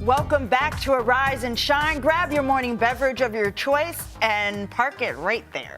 Welcome back to Arise and Shine. Grab your morning beverage of your choice and park it right there.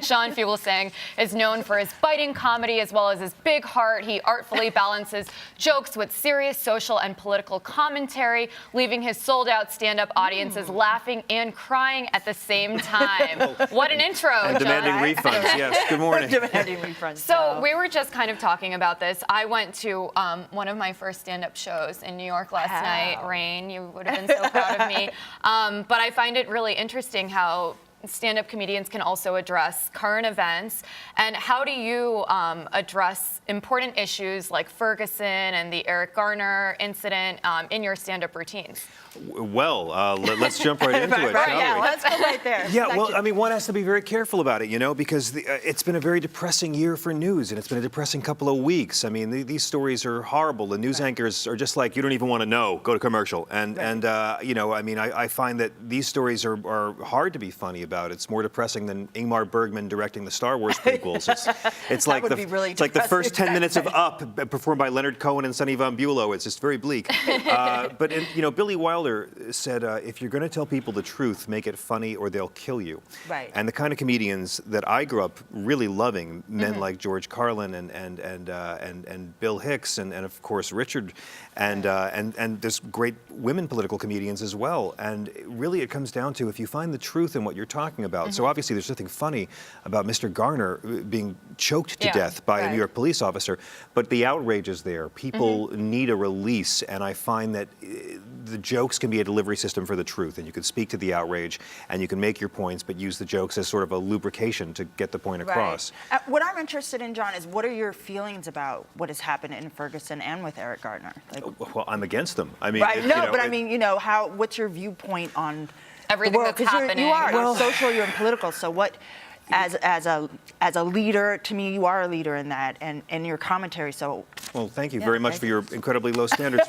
John Fugelsang is known for his biting comedy as well as his big heart. He artfully balances jokes with serious social and political commentary, leaving his sold-out stand-up audiences laughing and crying at the same time. What an intro, and John. demanding refunds, yes. Good morning. Demanding refunds. So we were just kind of talking about this. I went to one of my first stand-up shows in New York last night. Rain, you would have been so proud of me. But I find it really interesting how stand-up comedians can also address current events. And how do you address important issues like Ferguson and the Eric Garner incident in your stand-up routines? Well, let's jump right into it, shall Yeah, we? let's go right there. Yeah, well, I mean, one has to be very careful about it, you know, because it's been a very depressing year for news, and it's been a depressing couple of weeks. I mean, these stories are horrible. The news anchors are just like, you don't even want to know, go to commercial. And you know, I mean, I find that these stories are hard to be funny about. It's more depressing than Ingmar Bergman directing the Star Wars prequels. It's like it's like the first 10 minutes of Up, performed by Leonard Cohen and Sonny Von Bulow. It's just very bleak. But you know, Billy Wilder said, if you're going to tell people the truth, make it funny or they'll kill you. Right. And the kind of comedians that I grew up really loving, men like George Carlin and Bill Hicks and of course Richard, and there's great women political comedians as well. And really, it comes down to if you find the truth in what you're talking about. So obviously, there's nothing funny about Mr. Garner being choked to death by a New York police officer, but the outrage is there. People need a release, and I find that the jokes can be a delivery system for the truth, and you can speak to the outrage, and you can make your points, but use the jokes as sort of a lubrication to get the point across. What I'm interested in, John, is what are your feelings about what has happened in Ferguson and with Eric Garner? Like, well, I'm against them. I mean, I mean, you know, what's your viewpoint on everything the world? that's happening? You're social, you're in political, so what? As a leader, to me, you are a leader in that, and in your commentary. So, well, thank you very much for your incredibly low standards.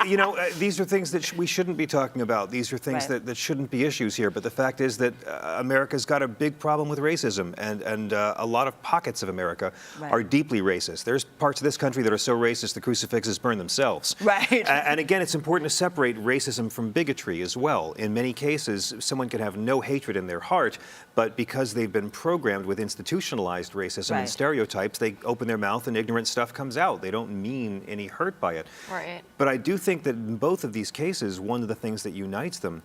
You know, these are things that we shouldn't be talking about. These are things that shouldn't be issues here. But the fact is that America's got a big problem with racism, and a lot of pockets of America are deeply racist. There's parts of this country that are so racist the crucifixes burn themselves. Right. And again, it's important to separate racism from bigotry as well. In many cases, someone can have no hatred in their heart, but because they've been programmed with institutionalized racism and stereotypes, they open their mouth and ignorant stuff comes out. They don't mean any hurt by it. Right. But I do think that in both of these cases, one of the things that unites them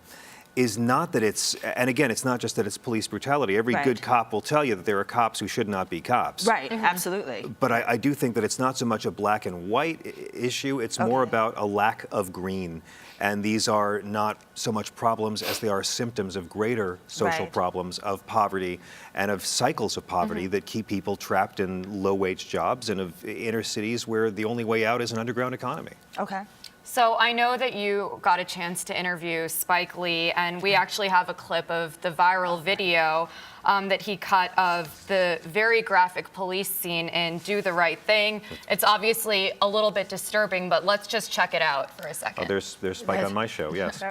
is not that it's, and again, it's not just that it's police brutality. Every good cop will tell you that there are cops who should not be cops. Right, absolutely. But I do think that it's not so much a black and white issue, it's more about a lack of green. And these are not so much problems as they are symptoms of greater social problems of poverty and of cycles of poverty that keep people trapped in low-wage jobs and of inner cities where the only way out is an underground economy. Okay. So I know that you got a chance to interview Spike Lee, and we actually have a clip of the viral video that he cut of the very graphic police scene in Do the Right Thing. It's obviously a little bit disturbing, but let's just check it out for a second. Oh, there's Spike on my show, yes.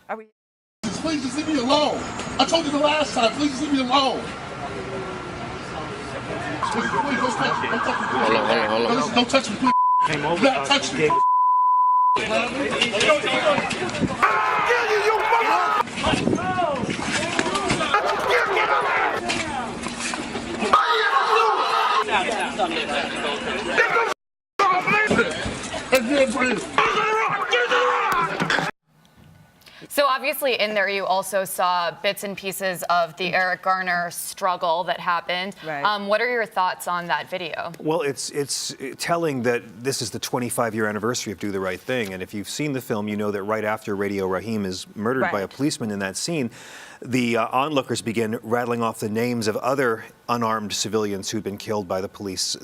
Are we? Please just leave me alone. I told you the last time, please just leave me alone. Please, don't touch me. Hold on. Don't touch me, please. Came over. Not touch me. So obviously in there you also saw bits and pieces of the Eric Garner struggle that happened. Right. What are your thoughts on that video? Well, it's telling that this is the 25-year anniversary of Do the Right Thing. And if you've seen the film, you know that right after Radio Raheem is murdered by a policeman in that scene, the onlookers begin rattling off the names of other unarmed civilians who'd been killed by the police.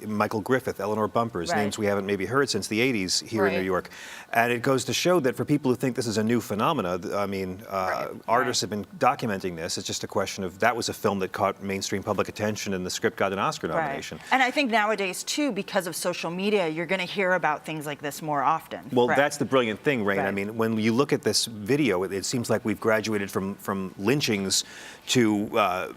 Michael Griffith, Eleanor Bumpers, names we haven't maybe heard since the 80s here in New York. And it goes to show that for people who think this is a new phenomenon, phenomena. I mean, artists have been documenting this. It's just a question of that was a film that caught mainstream public attention, and the script got an Oscar nomination. And I think nowadays, too, because of social media, you're going to hear about things like this more often. Well, that's the brilliant thing, Rain. Right. I mean, when you look at this video, it seems like we've graduated from lynchings to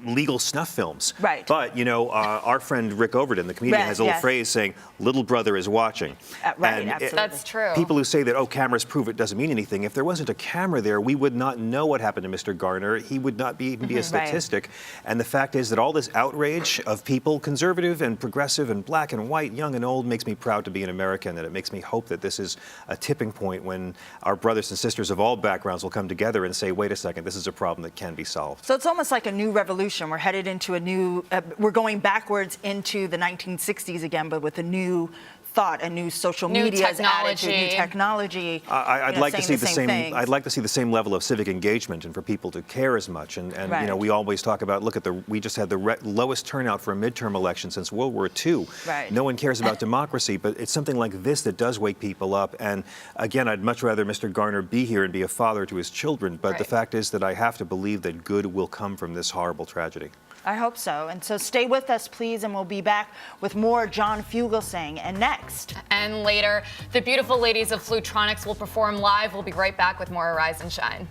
legal snuff films. Right. But, you know, our friend Rick Overton, the comedian, has a little phrase saying, "Little brother is watching." Right, absolutely. That's true. People who say that, oh, cameras prove it doesn't mean anything. If there wasn't a camera there, we would not know what happened to Mr. Garner. He would not even be a statistic. And the fact is that all this outrage of people, conservative and progressive and black and white, young and old, makes me proud to be an American, and it makes me hope that this is a tipping point when our brothers and sisters of all backgrounds will come together and say, wait a second, this is a problem that can be solved. So it's almost like a new revolution. We're headed into a new, we're going backwards into the 1960s again, but with a new thought, a new social media attitude, new technology. I'd like to see the same. things. I'd like to see the same level of civic engagement, and for people to care as much. And you know, we always talk about, look at we just had the lowest turnout for a midterm election since World War II. Right. No one cares about democracy, but it's something like this that does wake people up. And again, I'd much rather Mr. Garner be here and be a father to his children. But the fact is that I have to believe that good will come from this horrible tragedy. I hope so. And so stay with us, please, and we'll be back with more John Fugelsang. And next. And later, the beautiful ladies of Flutronics will perform live. We'll be right back with more Arise and Shine.